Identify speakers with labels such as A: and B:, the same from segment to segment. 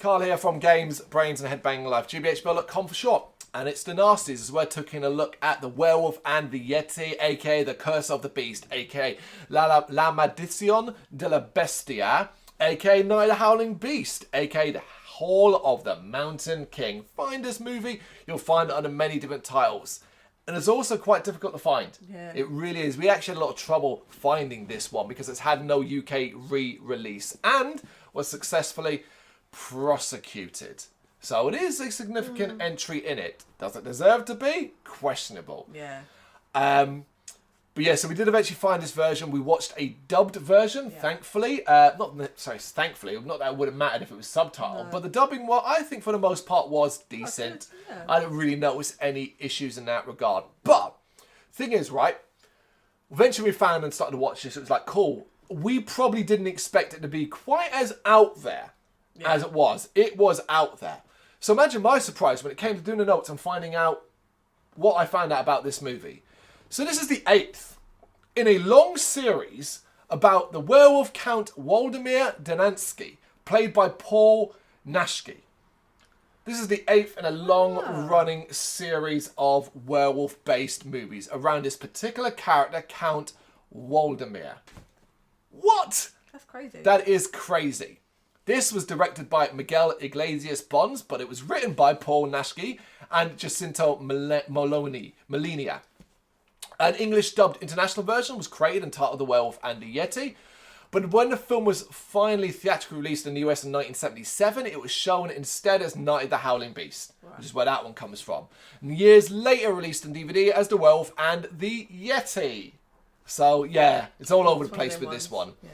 A: Carl here from Games, Brains and Head-Banging Life, gbhblofficial.com for short. And it's the Nasties as we're taking a look at the Werewolf and the Yeti, aka the Curse of the Beast, aka La Maldición de la Bestia, aka Night of the Howling Beast, aka the Hall of the Mountain King. Find this movie, you'll find it under many different titles. And it's also quite difficult to find.
B: Yeah.
A: It really is. We actually had a lot of trouble finding this one because it's had no UK re-release and was successfully prosecuted. So it is a significant entry in it. Does it deserve to be? Questionable.
B: Yeah.
A: But yeah, so we did eventually find this version. We watched a dubbed version, thankfully. Thankfully. Not that it would have mattered if it was subtitled. No. But the dubbing, well, I think for the most part was decent.
B: Yeah.
A: I didn't really notice any issues in that regard. But, thing is, right, eventually we found and started to watch this. It was like, cool. We probably didn't expect it to be quite as out there as it was. It was out there. So imagine my surprise when it came to doing the notes and finding out what I found out about this movie. So this is the 8th in a long series about the werewolf Count Waldemar Danansky, played by Paul Naschy. This is the 8th in a long-running series of werewolf-based movies around this particular character, Count Waldemar. What?
B: That's crazy.
A: That is crazy. This was directed by Miguel Iglesias Bons, but it was written by Paul Naschy and Jacinto Molina. An English dubbed international version was created and titled The Werewolf and the Yeti. But when the film was finally theatrically released in the US in 1977, it was shown instead as Night of the Howling Beast, which is where that one comes from. And years later released on DVD as The Werewolf and the Yeti. So yeah, it's all over the place with this one.
B: Yeah.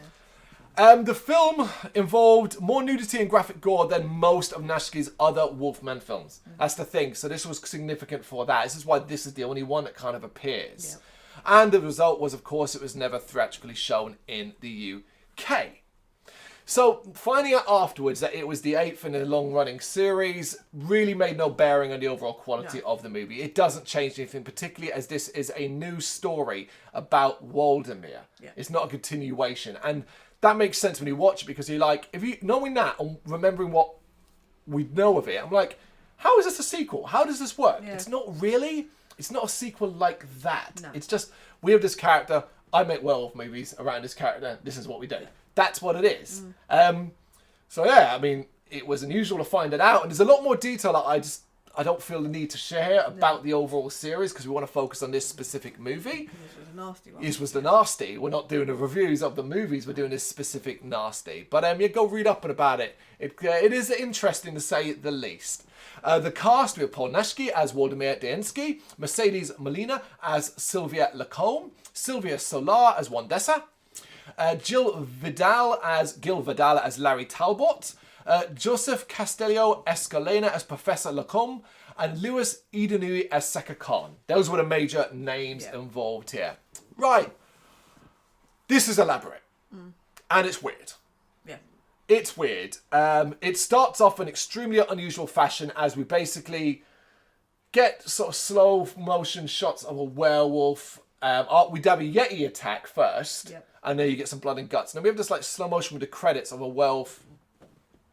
A: The film involved more nudity and graphic gore than most of Naschy's other Wolfman films. That's the thing. So this was significant for that. This is why this is the only one that kind of appears. Yep. And the result was, of course, it was never theatrically shown in the UK. So finding out afterwards that it was the 8th in a long-running series really made no bearing on the overall quality of the movie. It doesn't change anything, particularly as this is a new story about Waldemar. Yeah. It's not a continuation. And that makes sense when you watch it because you're like, if you knowing that and remembering what we know of it, I'm like, how is this a sequel? How does this work? Yeah. It's not really. It's not a sequel like that. No. It's just, we have this character. I make werewolf movies around this character. This is what we do. That's what it is. So yeah, I mean, it was unusual to find it out, and there's a lot more detail that I don't feel the need to share about the overall series because we want to focus on this specific movie.
B: This was a nasty one.
A: This was the nasty. We're not doing the reviews of the movies. We're doing this specific nasty. But yeah, go read up about it. It is interesting to say the least. The cast, we have Paul Naschy as Waldemar Danansky, Mercedes Molina as Sylvia Lacombe, Sylvia Solar as Wandessa, Gil Vidal as Larry Talbot, Joseph Castello Escalena as Professor Lacombe, and Louis Edenui as Seka Khan. Those were the major names involved here. Right. This is elaborate. And it's weird.
B: Yeah.
A: It's weird. It starts off in extremely unusual fashion as we basically get sort of slow motion shots of a werewolf. We have a Yeti attack first. Yep. And then you get some blood and guts. And then we have this like slow motion with the credits of a werewolf.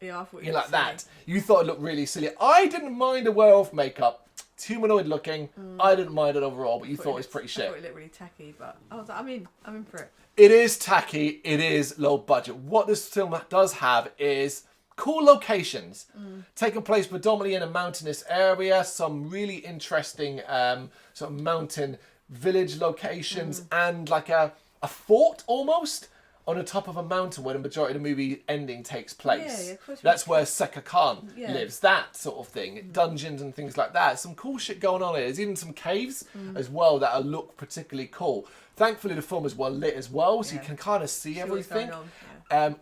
B: Yeah, I thought
A: you like silly. That. You thought it looked really silly. I didn't mind the werewolf makeup. It's humanoid looking. I didn't mind it overall, but you thought it was pretty shit.
B: I thought it looked really tacky, but I was like, I'm in for it.
A: It is tacky. It is low budget. What this film does have is cool locations, taking place predominantly in a mountainous area. Some really interesting sort of mountain village locations and like a fort almost on the top of a mountain where the majority of the movie ending takes place.
B: Yeah, of course.
A: That's where Seka Khan lives, that sort of thing. Dungeons and things like that. Some cool shit going on here. There's even some caves as well that look particularly cool. Thankfully, the film is well lit as well, so you can kind of see everything,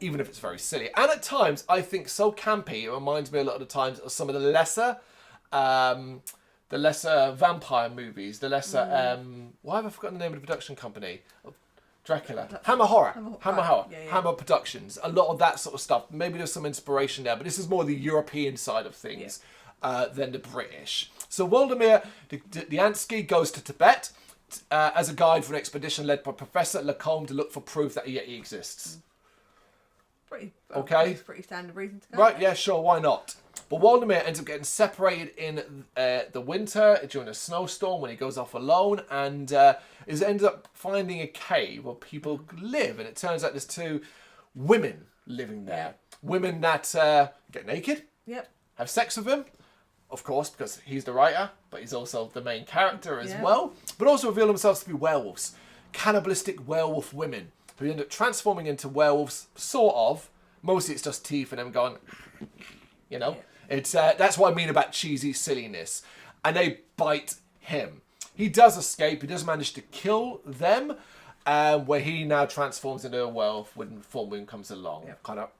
A: even if it's very silly. And at times, I think so campy, it reminds me a lot of the times of some of the lesser vampire movies, the lesser, why have I forgotten the name of the production company? Dracula. Hammer Horror. Hammer Productions. A lot of that sort of stuff. Maybe there's some inspiration there, but this is more the European side of things than the British. So Waldemar Danansky goes to Tibet as a guide for an expedition led by Professor Lacombe to look for proof that a Yeti exists. Okay.
B: It's pretty standard reason to go.
A: Right, yeah, sure, why not? But Waldemar ends up getting separated in the winter during a snowstorm when he goes off alone, and ends up finding a cave where people live. And it turns out there's 2 women living there. Women that get naked, have sex with him, of course, because he's the writer, but he's also the main character as well. But also reveal themselves to be werewolves. Cannibalistic werewolf women who end up transforming into werewolves, sort of. Mostly it's just teeth and them going, you know. It's that's what I mean about cheesy silliness. And they bite him. He does escape. He does manage to kill them. Where he now transforms into a werewolf when full moon comes along. Kind of,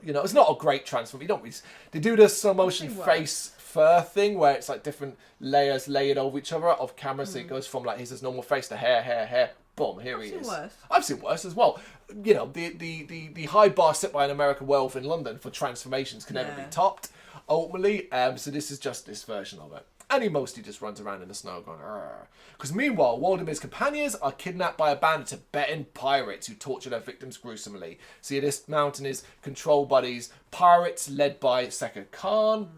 A: you know, it's not a great transform. You don't really, they do the slow motion face fur thing where it's like different layers layered over each other of camera. So it goes from like his normal face to hair. Boom, here he is. Worse. I've seen worse as well. You know, the high bar set by an American werewolf in London for transformations can never be topped, ultimately. So this is just this version of it. And he mostly just runs around in the snow going, argh. Because meanwhile, Waldemar's companions are kidnapped by a band of Tibetan pirates who torture their victims gruesomely. See, this mountain is controlled by these pirates led by Sekar Khan.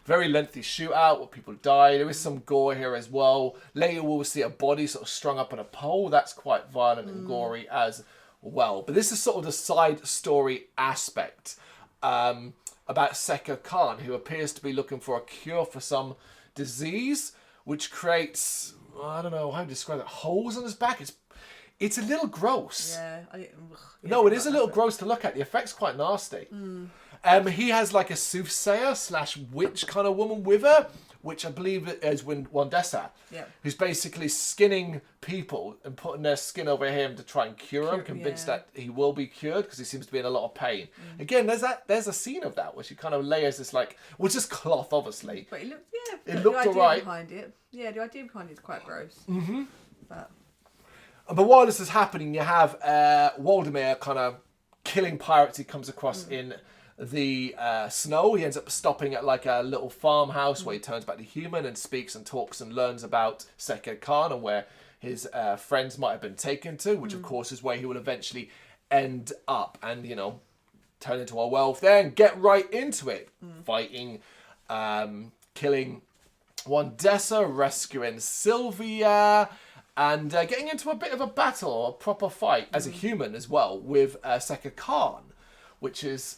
A: Very lengthy shootout where people die. There is some gore here as well. Later we'll see a body sort of strung up on a pole. That's quite violent and gory as well. But this is sort of the side story aspect about Sekar Khan, who appears to be looking for a cure for some disease, which creates, I don't know how to describe it, holes on his back. It's a little gross. No, it is a little gross to look at. The effect's quite nasty. He has like a soothsayer / witch kind of woman with her, which I believe is Wandessa, who's basically skinning people and putting their skin over him to try and cure him, convinced that he will be cured because he seems to be in a lot of pain. Again, there's a scene of that where she kind of layers this like, well, just cloth, obviously.
B: But
A: it looked alright.
B: The idea behind it is quite gross.
A: But while this is happening, you have Waldemar kind of killing pirates he comes across in the snow. He ends up stopping at like a little farmhouse where he turns back to human and speaks and talks and learns about Sekar Khan and where his friends might have been taken to, which of course is where he will eventually end up and, you know, turn into a werewolf there and get right into it. Fighting, killing Wandessa, rescuing Sylvia, and getting into a bit of a battle, a proper fight as a human as well with Sekar Khan, which is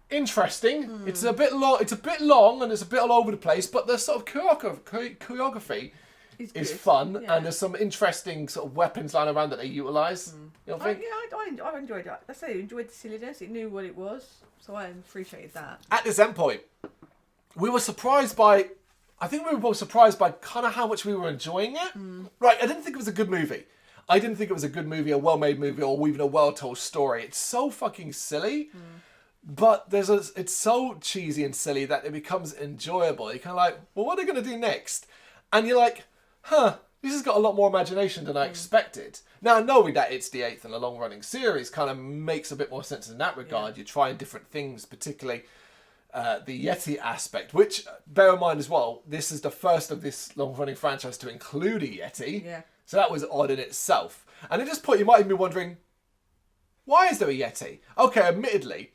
A: interesting. It's a bit long. It's a bit long and it's a bit all over the place, but the sort of choreography is fun, and there's some interesting sort of weapons lying around that they utilise. You don't think?
B: I enjoyed it. I say I enjoyed the silliness. It knew what it was, so I appreciated that.
A: At this end point, we were surprised by. I think we were both surprised by kind of how much we were enjoying it. Right, I didn't think it was a good movie. I didn't think it was a good movie, a well-made movie, or even a well-told story. It's so fucking silly. But it's so cheesy and silly that it becomes enjoyable. You're kind of like, well, what are they going to do next? And you're like, this has got a lot more imagination than I expected. Now, knowing that it's the 8th in a long-running series kind of makes a bit more sense in that regard. You're trying different things, particularly the Yeti aspect, which, bear in mind as well, this is the first of this long-running franchise to include a Yeti. So that was odd in itself. And at this point, you might even be wondering, why is there a Yeti? Okay, admittedly,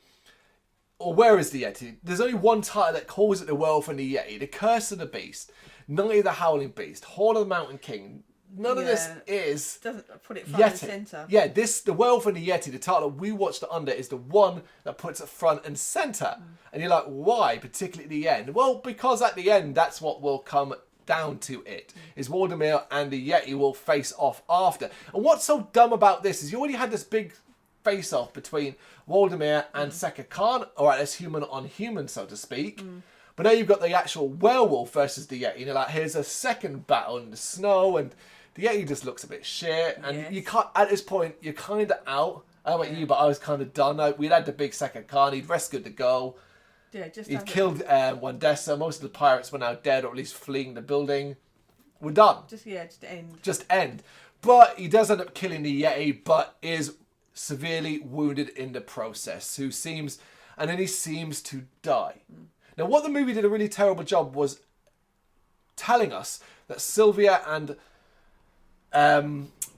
A: or where is the Yeti? There's only one title that calls it the Werewolf and the Yeti. The Curse of the Beast, Night of the Howling Beast, Horn of the Mountain King. None of this
B: doesn't put it front and centre.
A: Yeah, the Werewolf and the Yeti, the title that we watched it under, is the one that puts it front and centre. And you're like, why, particularly at the end? Well, because at the end, that's what will come down to it. Is Waldemar and the Yeti will face off after. And what's so dumb about this is you already had this big face-off between Waldemar and Sekar Khan, or as human on human, so to speak. But now you've got the actual werewolf versus the Yeti. You're like, here's a second battle in the snow, and the Yeti just looks a bit shit. And you can't, at this point, you're kind of out. I don't know about you, but I was kind of done. We'd had the big Sekar Khan. He'd rescued the girl. He'd killed Wandessa. Most of the pirates were now dead, or at least fleeing the building. We're done. Just end. But he does end up killing the Yeti, but is severely wounded in the process. He seems to die. Now, what the movie did a really terrible job was telling us that Sylvia and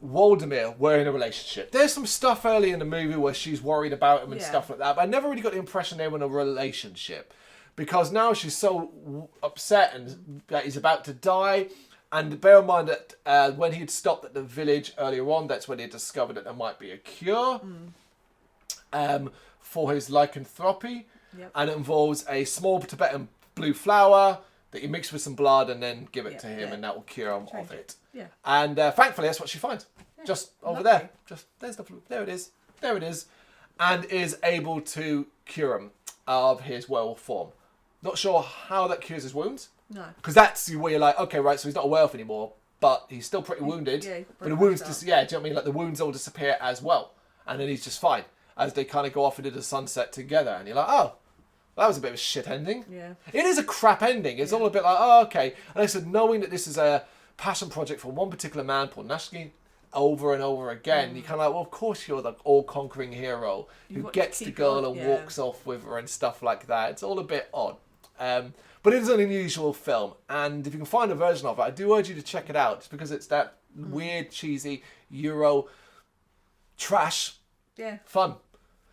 A: Waldemir were in a relationship. There's some stuff early in the movie where she's worried about him and stuff like that, but I never really got the impression they were in a relationship. Because now she's so upset and that he's about to die. And bear in mind that when he'd stopped at the village earlier on, that's when he discovered that there might be a cure for his lycanthropy. Yep. And it involves a small Tibetan blue flower that you mix with some blood and then give it to him, and that will cure him of it. Yeah. And thankfully, that's what she finds. Yeah. Just over there. Just there it is. There it is. And is able to cure him of his werewolf form. Not sure how that cures his wounds. No. Because that's where you're like, okay, right, so he's not a werewolf anymore, but he's still pretty wounded. Yeah, but the wounds, do you know what I mean? Like the wounds all disappear as well. And then he's just fine. As they kind of go off into the sunset together. And you're like, oh, that was a bit of a shit ending. Yeah. It is a crap ending. It's all a bit like, oh, okay. And I said, knowing that this is a passion project for one particular man, Paul Nasty, over and over again, you kind of like, well, of course you're the all-conquering hero who gets the girl and walks off with her and stuff like that. It's all a bit odd. But it is an unusual film, and if you can find a version of it, I do urge you to check it out, just because it's that weird, cheesy Euro trash fun.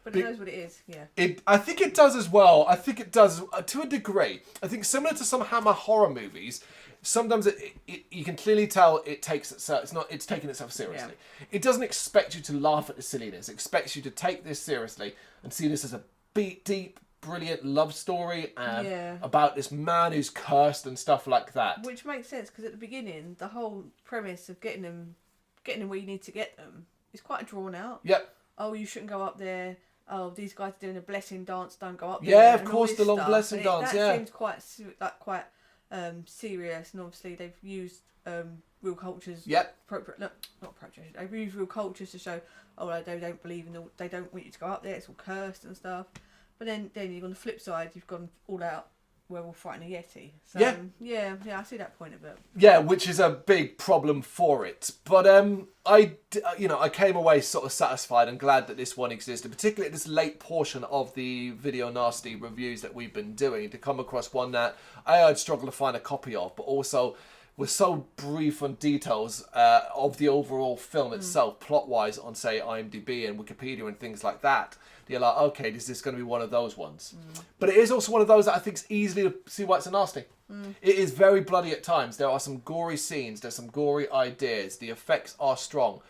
B: But it knows what it is,
A: I think it does as well. I think it does to a degree. I think similar to some Hammer horror movies, sometimes you can clearly tell it's taking itself seriously. Yeah. It doesn't expect you to laugh at the silliness. It expects you to take this seriously and see this as a deep, brilliant love story about this man who's cursed and stuff like that.
B: Which makes sense, because at the beginning, the whole premise of getting them where you need to get them is quite drawn out.
A: Yep.
B: Oh, you shouldn't go up there. Oh, these guys are doing a blessing dance. Don't go up there.
A: Yeah, of course, the long blessing dance.
B: That seems quite serious, and obviously they've used real cultures.
A: Yep.
B: Not appropriate. They've used real cultures to show, they don't believe in they don't want you to go up there. It's all cursed and stuff. But then you're on the flip side, you've gone all out werewolf fighting a Yeti. So, yeah, I see that point of it.
A: Yeah, which is a big problem for it. But I came away sort of satisfied and glad that this one existed, particularly at this late portion of the Video Nasty reviews that we've been doing, to come across one that I'd struggle to find a copy of, but also was so brief on details of the overall film itself, plot-wise, on, say, IMDb and Wikipedia and things like that. You're like, okay, is this going to be one of those ones? But it is also one of those that I think is easily to see why it's a nasty. It is very bloody at times. There are some gory scenes. There's some gory ideas. The effects are strong.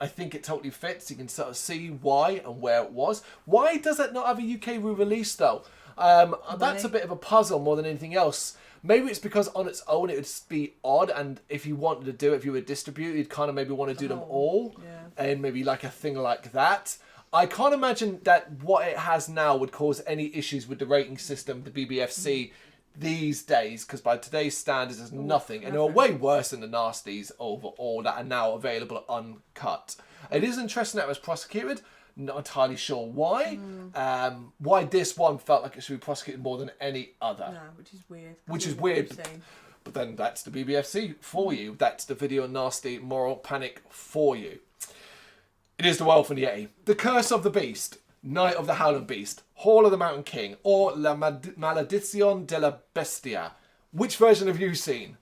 A: I think it totally fits. You can sort of see why and where it was. Why does it not have a UK re-release, though? That's a bit of a puzzle more than anything else. Maybe it's because on its own it would be odd, and if you wanted to do it, if you were distributed, you'd kind of maybe want to do them all. Yeah. And maybe like a thing like that. I can't imagine that what it has now would cause any issues with the rating system, the BBFC, these days, because by today's standards, there's nothing. And they're way worse than the Nasties overall that are now available uncut. It is interesting that it was prosecuted. Not entirely sure why. Why this one felt like it should be prosecuted more than any other.
B: No, which is weird.
A: Which is weird. But then that's the BBFC for you. That's the Video Nasty moral panic for you. It is the Werewolf and Yeti, The Curse of the Beast, Night of the Howling Beast, Hall of the Mountain King, or La Maledición de la Bestia. Which version have you seen?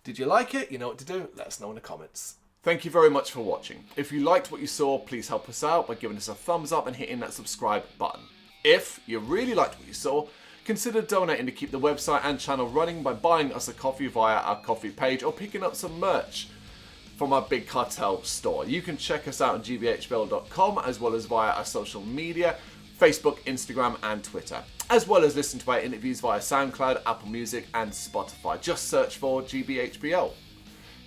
A: Did you like it? You know what to do. Let us know in the comments. Thank you very much for watching. If you liked what you saw, please help us out by giving us a thumbs up and hitting that subscribe button. If you really liked what you saw, consider donating to keep the website and channel running by buying us a coffee via our coffee page or picking up some merch from our Big Cartel store. You can check us out on gbhbl.com, as well as via our social media, Facebook, Instagram and Twitter, as well as listen to our interviews via SoundCloud, Apple Music and Spotify. Just search for GBHBL.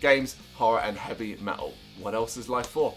A: Games, horror and heavy metal. What else is life for?